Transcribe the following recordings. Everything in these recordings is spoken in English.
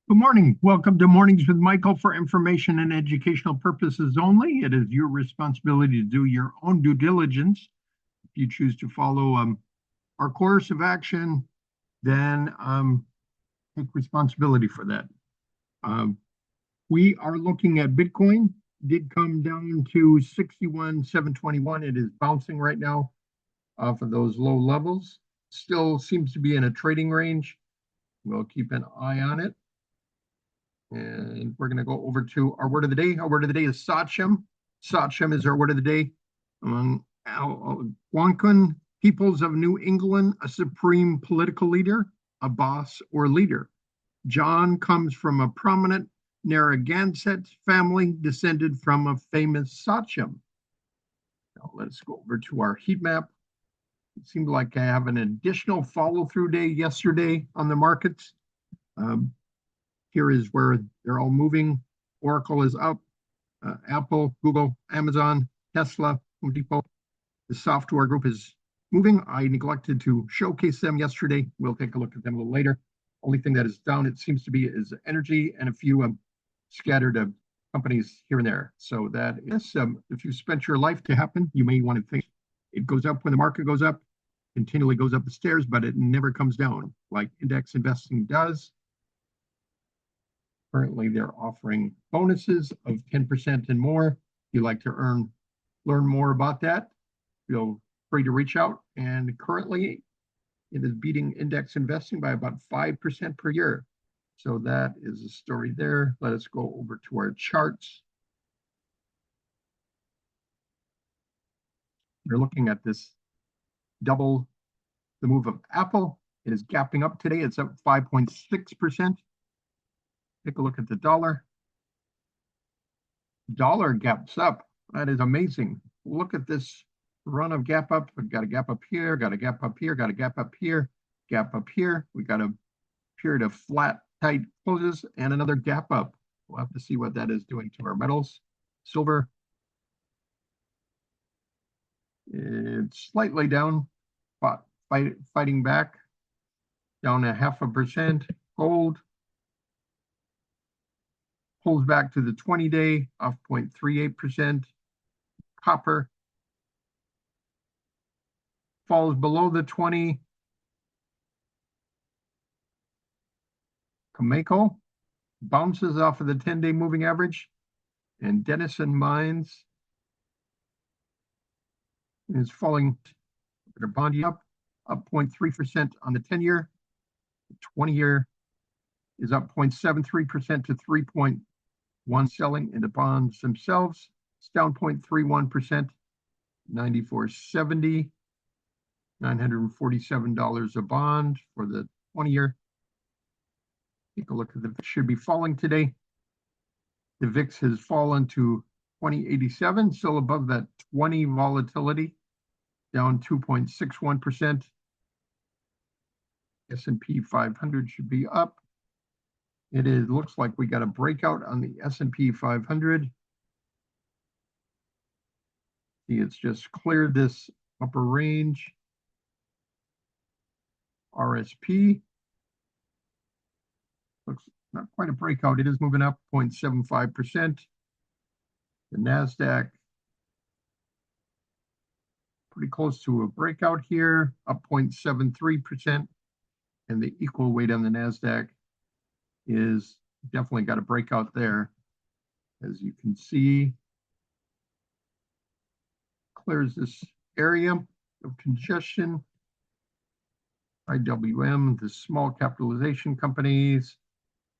Good morning. Welcome to Mornings with Michael for information and educational purposes only. It is your responsibility to do your own due diligence. If you choose to follow our course of action, then take responsibility for that. Um, we are looking at Bitcoin. Did come down to 61,721. It is bouncing right now off of those low levels. Still seems to be in a trading range. We'll keep an eye on it. And we're going to go over to our word of the day. Our word of the day is Sachem. Sachem is our word of the day. Among Algonquin peoples of New England, a supreme political leader, a boss or leader. John comes from a prominent Narragansett family descended from a famous Sachem. Now let's go over to our heat map. It seemed like I have an additional follow-through day yesterday on the markets. Here is where they're all moving. Oracle is up, Apple, Google, Amazon, Tesla, Home Depot. The software group is moving. I neglected to showcase them yesterday. We'll take a look at them a little later. Only thing that is down, it seems to be, is energy and a few scattered companies here and there. So that is, if you spent your life to happen, you may want to think it goes up when the market goes up, continually goes up the stairs, but it never comes down like index investing does. Currently, they're offering bonuses of 10% and more. If you'd like to learn more about that, feel free to reach out. And currently, it is beating index investing by about 5% per year. So that is the story there. Let us go over to our charts. We're looking at this double the move of Apple. It is gapping up today. It's up 5.6%. Take a look at the dollar. Dollar gaps up. That is amazing. Look at this run of gap up. We've got a gap up here, got a gap up here, got a gap up here, gap up here. We got a period of flat, tight closes and another gap up. We'll have to see what that is doing to our metals. Silver, it's slightly down, but fighting back, down 0.5%. Gold pulls back to the 20-day, off 0.38%. Copper falls below the 20. Cameco bounces off of the 10-day moving average. And Denison Mines is falling. Their bond up 0.3% on the 10-year. The 20-year is up 0.73% to 3.1 selling in the bonds themselves. It's down 0.31%, 94.70, $947 a bond for the 20-year. Take a look at should be falling today. The VIX has fallen to 2087, still above that 20 volatility, down 2.61%. S&P 500 should be up. Looks like we got a breakout on the S&P 500. See, it's just cleared this upper range. RSP looks not quite a breakout. It is moving up 0.75%. The NASDAQ pretty close to a breakout here, up 0.73%. And the equal weight on the NASDAQ is definitely got a breakout there. As you can see, clears this area of congestion. IWM, the small capitalization companies,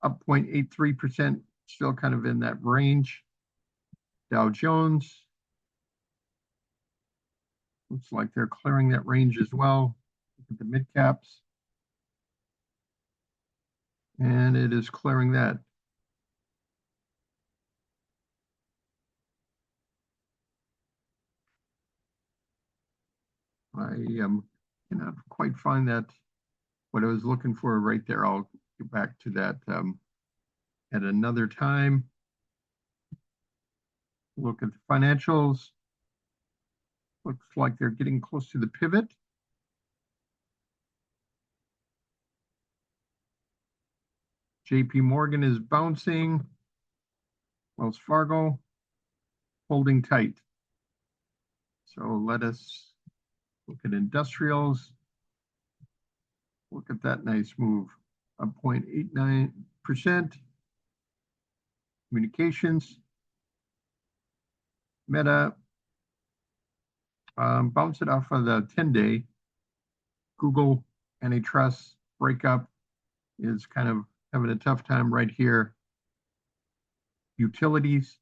up 0.83%, still kind of in that range. Dow Jones, looks like they're clearing that range as well. Look at the mid caps. And it is clearing that. I cannot quite find that, what I was looking for right there. I'll get back to that at another time. Look at the financials. Looks like they're getting close to the pivot. JP Morgan is bouncing. Wells Fargo holding tight. So let us look at industrials. Look at that nice move, up 0.89%. Communications, Meta, bounce it off of the 10-day. Google antitrust breakup is kind of having a tough time right here. Utilities,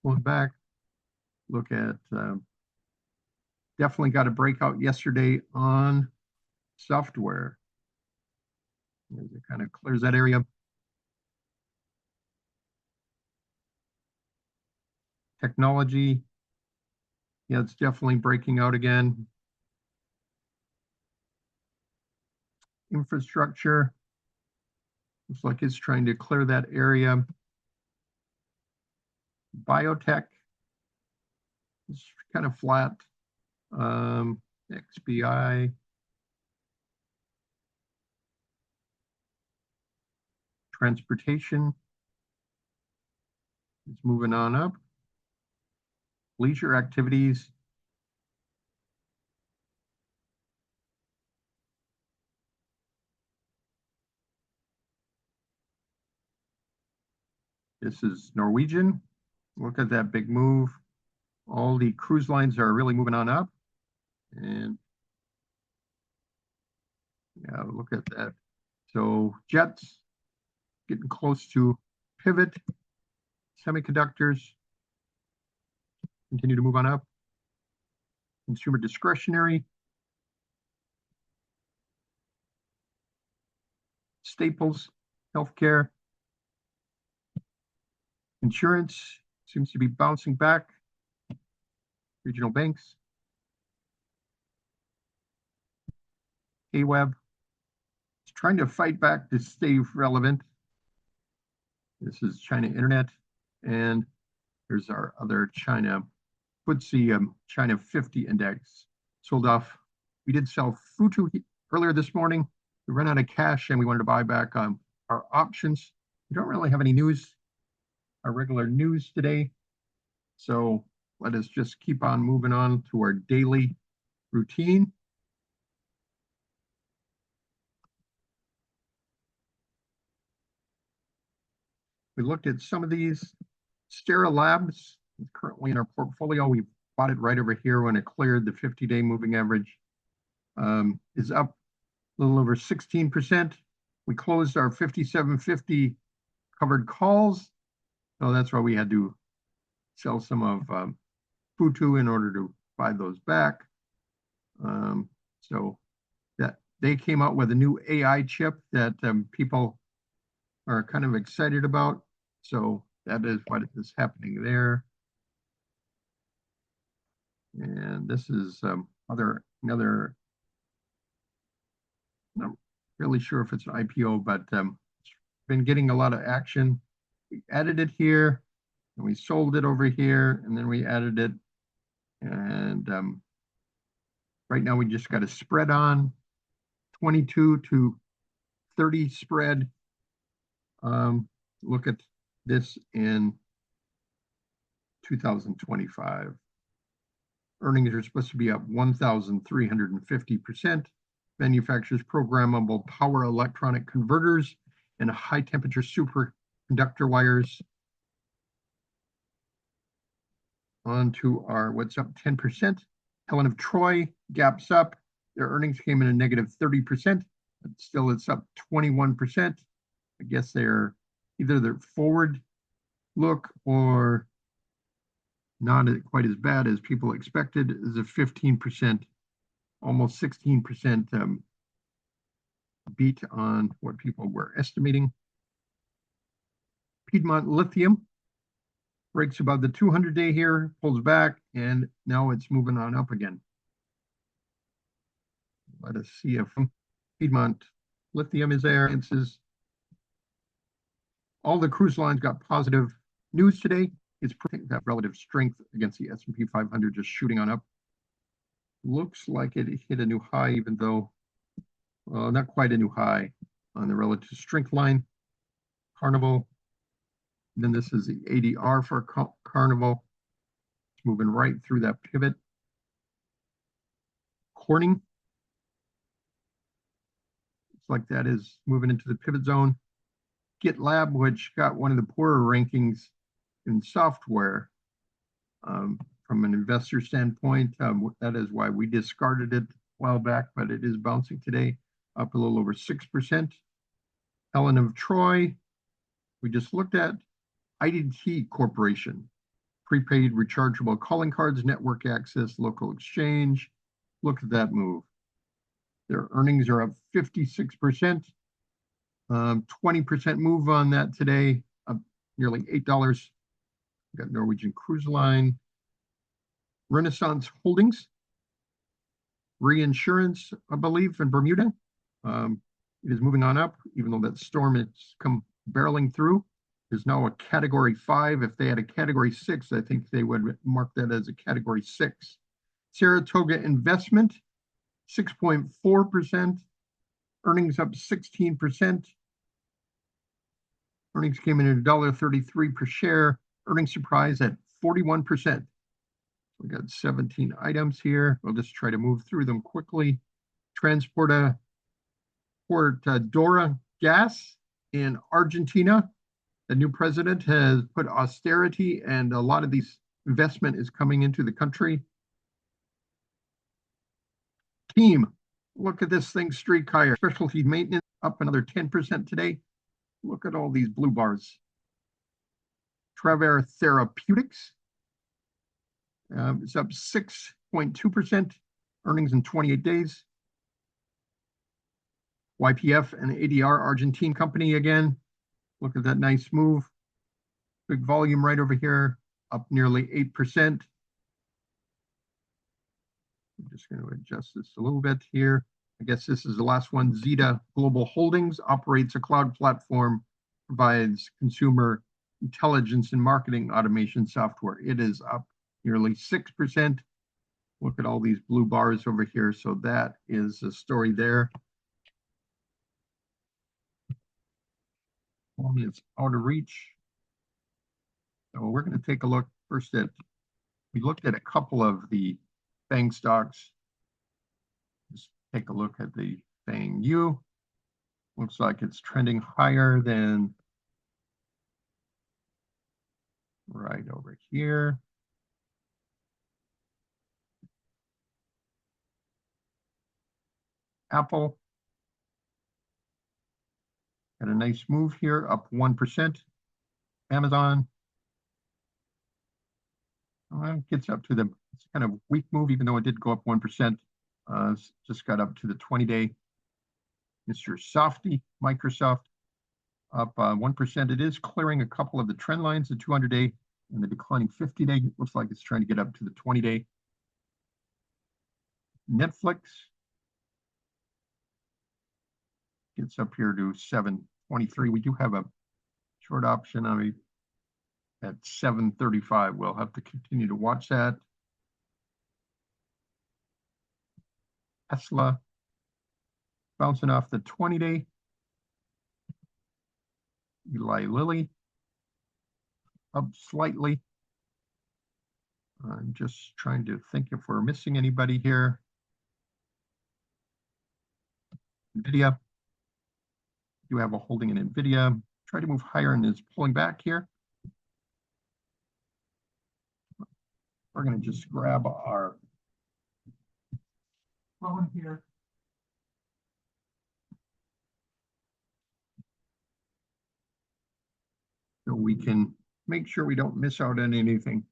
pulling back. Look at, definitely got a breakout yesterday on software. As it kind of clears that area. Technology, yeah, it's definitely breaking out again. Infrastructure, looks like it's trying to clear that area. Biotech is kind of flat. XBI. Transportation is moving on up. Leisure activities. This is Norwegian. Look at that big move. All the cruise lines are really moving on up. And yeah, look at that. So jets getting close to pivot. Semiconductors continue to move on up. Consumer discretionary. Staples, healthcare. Insurance seems to be bouncing back. Regional banks. AWAB is trying to fight back to stay relevant. This is China Internet, and here's our other China FTSE China 50 index. Sold off. We did sell Futu earlier this morning. We ran out of cash and we wanted to buy back our options. We don't really have any news, our regular news today. So let us just keep on moving on to our daily routine. We looked at some of these. ALAB currently in our portfolio. We bought it right over here when it cleared the 50-day moving average. Is up a little over 16%. We closed our 57.50 covered calls. So that's why we had to sell some of Futu in order to buy those back. So that they came out with a new AI chip that people are kind of excited about. So that is what is happening there. And this is another, I'm not really sure if it's an IPO, but it's been getting a lot of action. We added it here, and we sold it over here, and then we added it. And right now we just got a spread on 22 to 30 spread. Look at this in 2025. Earnings are supposed to be up 1,350%. Manufactures programmable power electronic converters and high temperature superconductor wires. On to our what's up 10%. Helen of Troy gaps up. Their earnings came in a negative 30%, but still it's up 21%. I guess they're either their forward look or not quite as bad as people expected. Is a 15%, almost 16% beat on what people were estimating. Piedmont Lithium breaks above the 200-day here, pulls back, and now it's moving on up again. Let us see if Piedmont Lithium is there. All the cruise lines got positive news today. It's that relative strength against the S&P 500 just shooting on up. Looks like it hit a new high, even though not quite a new high. on the relative strength line, Carnival. And then this is the ADR for Carnival. It's moving right through that pivot. Corning. Looks like that is moving into the pivot zone. GitLab, which got one of the poorer rankings in software from an investor standpoint. That is why we discarded it a while back, but it is bouncing today, up a little over 6%. Helen of Troy, we just looked at. IDT Corporation, prepaid rechargeable calling cards, network access, local exchange. Look at that move. Their earnings are up 56%. 20% move on that today, up nearly $8. We got Norwegian Cruise Line, Renaissance Holdings, reinsurance, I believe, in Bermuda. It is moving on up, even though that storm has come barreling through. There's now a category 5. If they had a category 6, I think they would mark that as a category 6. Saratoga Investment, 6.4%. Earnings up 16%. Earnings came in at $1.33 per share. Earnings surprise at 41%. We got 17 items here. We'll just try to move through them quickly. Portadora Gas in Argentina. The new president has put austerity, and a lot of these investment is coming into the country. Team, look at this thing streak higher. Specialty maintenance up another 10% today. Look at all these blue bars. Travere Therapeutics is up 6.2%. Earnings in 28 days. YPF and ADR Argentine company again. Look at that nice move. Big volume right over here, up nearly 8%. I'm just going to adjust this a little bit here. I guess this is the last one. Zeta Global Holdings operates a cloud platform, provides consumer intelligence and marketing automation software. It is up nearly 6%. Look at all these blue bars over here. So that is the story there. It's out of reach. So we're going to take a look first at, we looked at a couple of the FANG stocks. Just take a look at the FANG U. Looks like it's trending higher than right over here. Apple got a nice move here, up 1%. Amazon gets up to the, it's kind of weak move, even though it did go up 1%. Just got up to the 20-day. Mr. Softy, Microsoft, up 1%. It is clearing a couple of the trend lines, the 200-day and the declining 50-day. Looks like it's trying to get up to the 20-day. Netflix gets up here to 723. We do have a short option on it at 735. We'll have to continue to watch that. Tesla bouncing off the 20-day. Eli Lilly up slightly. I'm just trying to think if we're missing anybody here. NVIDIA. You have a holding in NVIDIA. Try to move higher and is pulling back here. We're going to just grab our phone here. So we can make sure we don't miss out on anything.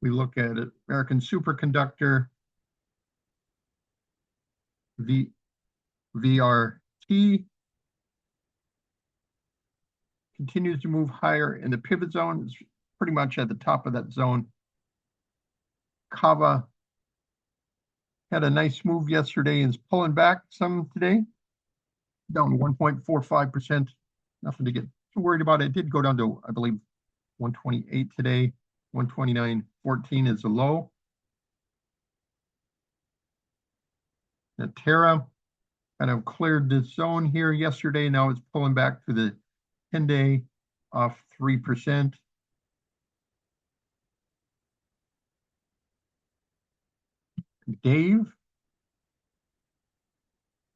We look at it, American Superconductor, VRT continues to move higher in the pivot zone. It's pretty much at the top of that zone. Kava had a nice move yesterday and is pulling back some today, down 1.45%. Nothing to get too worried about. It did go down to, I believe, 128 today. 129.14 is the low. Natera kind of cleared the zone here yesterday. Now it's pulling back to the 10-day off 3%. Dave,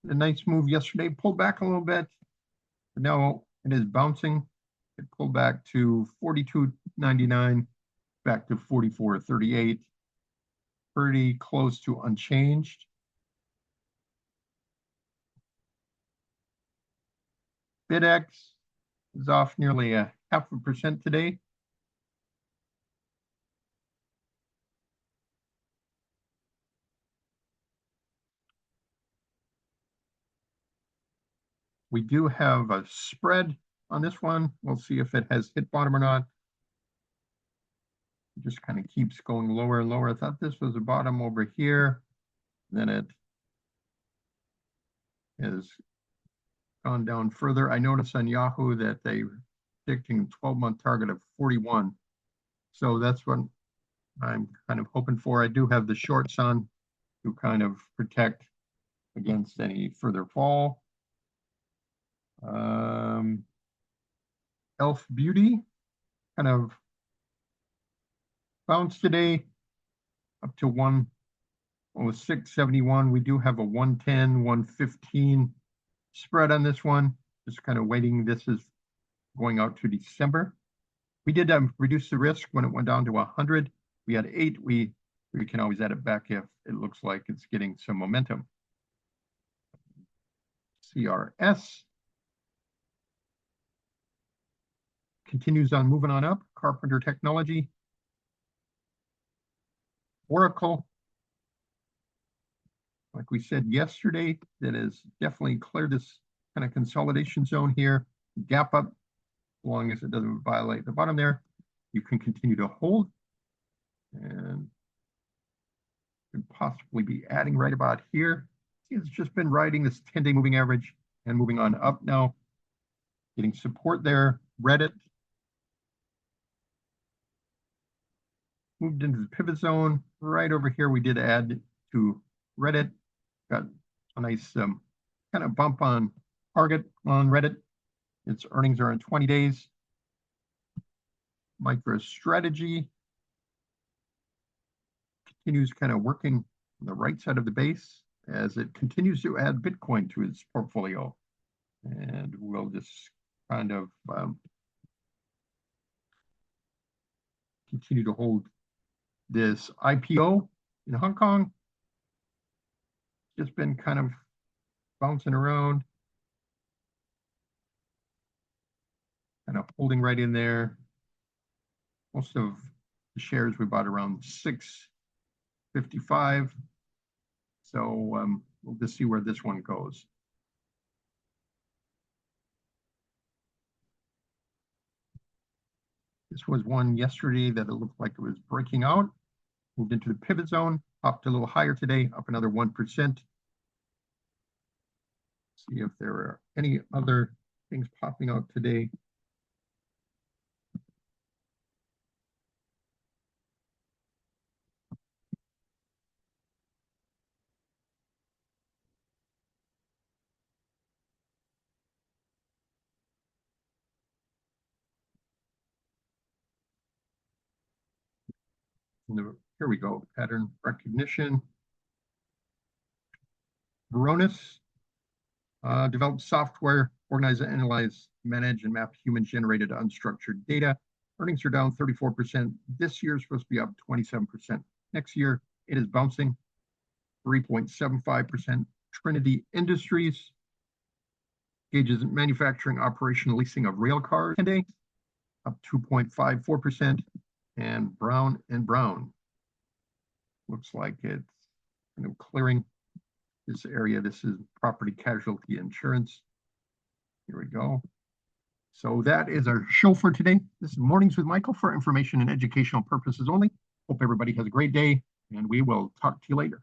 a nice move yesterday, pulled back a little bit, but now it is bouncing. It pulled back to 42.99, back to 44.38, pretty close to unchanged. BidX is off nearly a 0.5% today. We do have a spread on this one. We'll see if it has hit bottom or not. It just kind of keeps going lower and lower. I thought this was a bottom over here. Then it has gone down further. I noticed on Yahoo that they were predicting a 12-month target of 41. So that's what I'm kind of hoping for. I do have the shorts on to kind of protect against any further fall. Elf Beauty kind of bounced today up to 106.71. We do have a 110, 115 spread on this one. Just kind of waiting. This is going out to December. We did reduce the risk when it went down to 100. We had 8. We can always add it back if it looks like it's getting some momentum. CRS continues on moving on up. Carpenter Technology. Oracle, like we said yesterday, that has definitely cleared this kind of consolidation zone here. Gap up, as long as it doesn't violate the bottom there. You can continue to hold and could possibly be adding right about here. See, it's just been riding this 10-day moving average and moving on up now. Getting support there. Reddit moved into the pivot zone. Right over here, we did add to Reddit. Got a nice kind of bump on target on Reddit. Its earnings are in 20 days. MicroStrategy continues kind of working on the right side of the base as it continues to add Bitcoin to its portfolio. And we'll just kind of continue to hold this IPO in Hong Kong. Just been kind of bouncing around, kind of holding right in there. Most of the shares we bought around 6.55. So we'll just see where this one goes. This was one yesterday that it looked like it was breaking out. Moved into the pivot zone, popped a little higher today, up another 1%. See if there are any other things popping out today. Here we go, pattern recognition. Varonis developed software, organize, analyze, manage, and map human-generated unstructured data. Earnings are down 34%. This year is supposed to be up 27%. Next year, it is bouncing 3.75%. Trinity Industries engages in manufacturing, operation, leasing of rail cars today, up 2.54%. And Brown & Brown looks like it's kind of clearing this area. This is property casualty insurance. Here we go. So that is our show for today. This is Mornings with Michael for information and educational purposes only. Hope everybody has a great day, and we will talk to you later.